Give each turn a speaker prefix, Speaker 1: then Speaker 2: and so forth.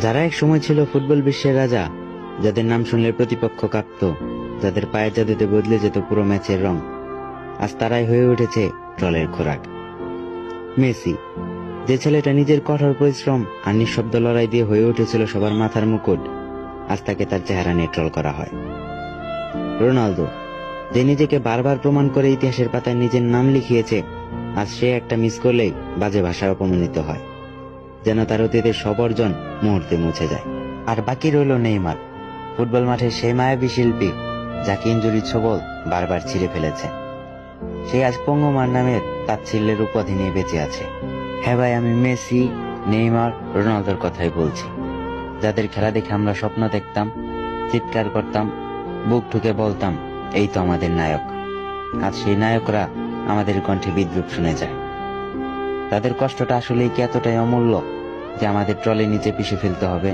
Speaker 1: যারা এক সময় ছিল ফুটবল বিশ্বের রাজা, যাদের নাম শুনলে প্রতিপক্ষ কাঁপত, যাদের পায়ের জাদুতে বদলে যেত পুরো ম্যাচের রং, আজ তারাই হয়ে উঠেছে ট্রলের খোরাক। মেসি, যে ছেলেটা নিজের কঠোর পরিশ্রম আর নিঃশব্দ লড়াই দিয়ে হয়ে উঠেছিল সবার মাথার মুকুট, আজ তাকে তার চেহারা নিয়ে ট্রল করা হয়। রোনালদো, যে নিজেকে বারবার প্রমাণ করে ইতিহাসের পাতায় নিজের নাম লিখিয়েছে, আজ সে একটা মিস করলেই বাজে ভাষায় অপমানিত হয়, যেন তার অতীতের সব অর্জন মুহূর্তে মুছে যায়। আর বাকি রইল নেইমার, ফুটবল মাঠের সেই মায়াবী শিল্পী, যাকে ইনজুরির ছোবল বারবার ছিঁড়ে ফেলেছে। সে আজ পঙ্গুমার নামের তাচ্ছিল্যের উপাধি নিয়ে বেঁচে আছে। হ্যাঁ ভাই, আমি মেসি, নেইমার, রোনালদোর কথাই বলছি, যাদের খেলা দেখে আমরা স্বপ্ন দেখতাম, চিৎকার করতাম, বুক ঠুকে বলতাম এই তো আমাদের নায়ক। আজ সেই নায়করা আমাদের কণ্ঠে বিদ্রূপ শুনে যায়। তাদের কষ্টটা আসলেই কি এতটাই অমূল্য যে আমাদের ট্রলে নিচে পিষে ফেলতে হবে?